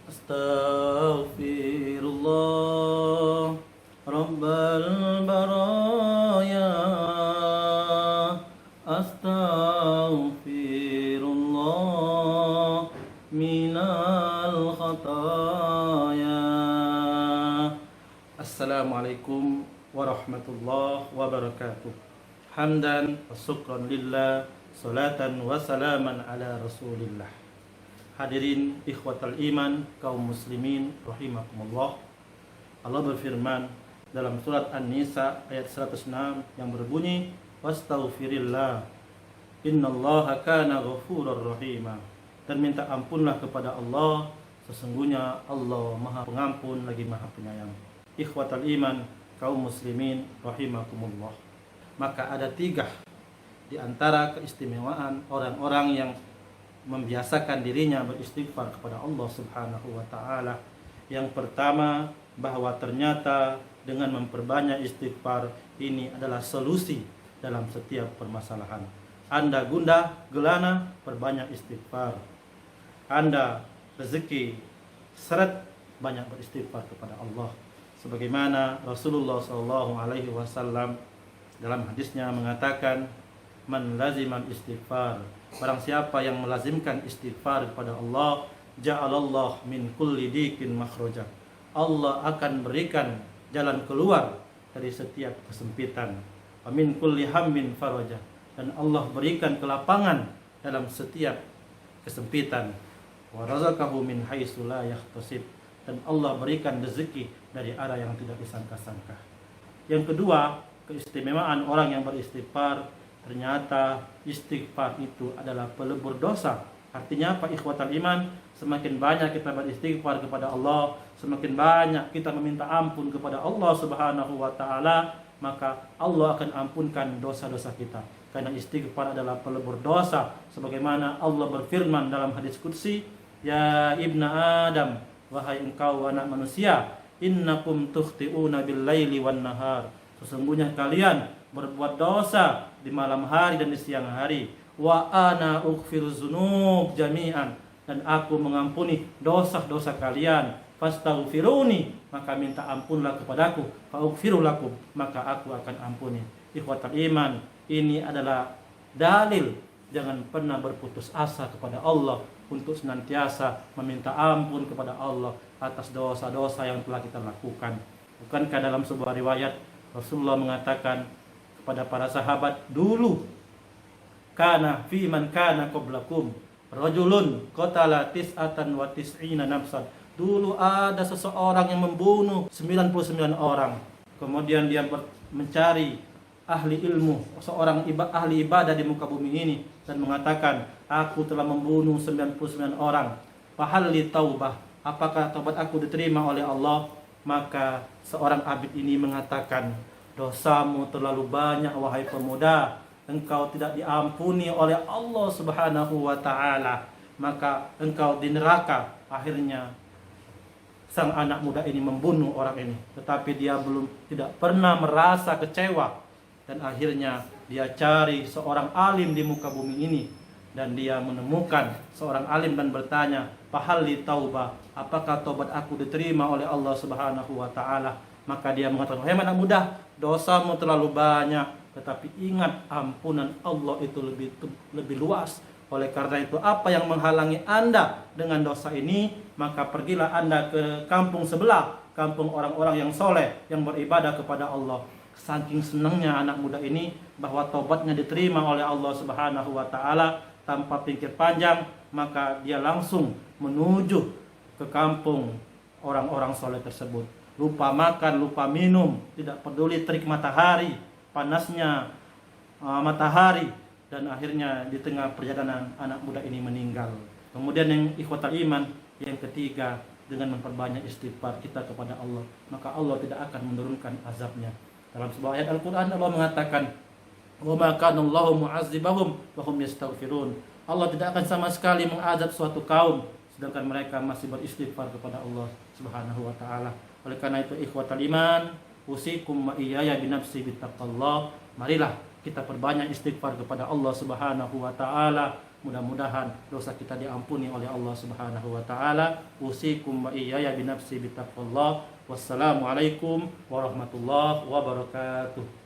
Astaghfirullah Rabbal baraya. Astaghfirullah minal khataya. Assalamualaikum warahmatullahi wabarakatuh. Hamdan wa syukran lillah, salatan wa salaman ala rasulillah. Hadirin ikhwatal iman, kaum muslimin rahimakumullah. Allah berfirman dalam surat An-Nisa ayat 106 yang berbunyi, wastaghfirillah innallaha kana ghafurur rahima. Dan minta ampunlah kepada Allah, sesungguhnya Allah Maha Pengampun lagi Maha Penyayang. Ikhwatal iman, kaum muslimin rahimakumullah. Maka ada 3 di antara keistimewaan orang-orang yang membiasakan dirinya beristighfar kepada Allah Subhanahu wa taala. Yang pertama, bahwa ternyata dengan memperbanyak istighfar ini adalah solusi dalam setiap permasalahan. Anda gundah, gelana, perbanyak istighfar. Anda rezeki seret, banyak beristighfar kepada Allah. Sebagaimana Rasulullah SAW dalam hadisnya mengatakan, man lazimal istighfar, barang siapa yang melazimkan istighfar kepada Allah, ja'alallah min kulli dikin makhraja, Allah akan berikan jalan keluar dari setiap kesempitan. Wa min kulli hammin faraja, dan Allah berikan kelapangan dalam setiap kesempitan. Wa razaqahu min haitsu la yahtasib, dan Allah berikan rezeki dari arah yang tidak disangka-sangka. Yang kedua, keistimewaan orang yang beristighfar, ternyata istighfar itu adalah pelebur dosa. Artinya apa, ikhwatal iman? Semakin banyak kita beristighfar kepada Allah, semakin banyak kita meminta ampun kepada Allah Subhanahu wa taala, maka Allah akan ampunkan dosa-dosa kita. Karena istighfar adalah pelebur dosa. Sebagaimana Allah berfirman dalam hadis qudsi, ya ibna Adam, wahai engkau anak manusia, innakum tukhti'una bil laili wan nahar, sesungguhnya kalian berbuat dosa di malam hari dan di siang hari. Wa ana ughfiru dzunub jami'an, dan aku mengampuni dosa-dosa kalian. Fastaghfiruni, maka minta ampunlah kepadaku. Fa ughfiru lakum, maka aku akan ampuni. Ikhwatal iman, ini adalah dalil jangan pernah berputus asa kepada Allah, untuk senantiasa meminta ampun kepada Allah atas dosa-dosa yang telah kita lakukan. Bukankah dalam sebuah riwayat Rasulullah mengatakan kepada para sahabat dulu, kana fi man kana qablakum rajulun qatala tis'atan wa tis'ina nafsan. Dulu ada seseorang yang membunuh 99 orang. Kemudian dia mencari ahli ilmu, seorang ahli ibadah di muka bumi ini, dan mengatakan, aku telah membunuh 99 orang. Fahalli taubah, apakah taubat aku diterima oleh Allah? Maka seorang abid ini mengatakan, dosamu terlalu banyak wahai pemuda, engkau tidak diampuni oleh Allah Subhanahu wa taala, maka engkau di neraka. Akhirnya sang anak muda ini membunuh orang ini, tetapi dia tidak pernah merasa kecewa, dan akhirnya dia cari seorang alim di muka bumi ini, dan dia menemukan seorang alim dan bertanya, fahalli taubah, apakah taubat aku diterima oleh Allah Subhanahu wa taala? Maka dia mengatakan, wahai anak muda, dosamu terlalu banyak, tetapi ingat ampunan Allah itu lebih luas. Oleh karena itu, apa yang menghalangi Anda dengan dosa ini, maka pergilah Anda ke kampung sebelah, kampung orang-orang yang soleh, yang beribadah kepada Allah. Saking senangnya anak muda ini bahwa taubatnya diterima oleh Allah Subhanahu wa taala, tanpa pikir panjang, maka dia langsung menuju ke kampung orang-orang soleh tersebut. Lupa makan, lupa minum, tidak peduli terik matahari, panasnya matahari, dan akhirnya di tengah perjalanan anak muda ini meninggal. Kemudian yang ikhwatal iman, yang ketiga, dengan memperbanyak istighfar kita kepada Allah, maka Allah tidak akan menurunkan azabnya. Dalam sebuah ayat Al-Quran Allah mengatakan, wa ma kana Allahu mu'azzibahum wa hum yastaghfirun. Allah tidak akan sama sekali mengazab suatu kaum sedangkan mereka masih beristighfar kepada Allah Subhanahu wa taala. Oleh karena itu, ikhwatal iman, usikum wa iyaya binafsi bittaqallah. Marilah kita perbanyak istighfar kepada Allah Subhanahu wa taala, Mudah-mudahan dosa kita diampuni oleh Allah Subhanahu wa taala. Usikum wa iyaya binafsi bitaqwallah. Wassalamualaikum warahmatullahi wabarakatuh.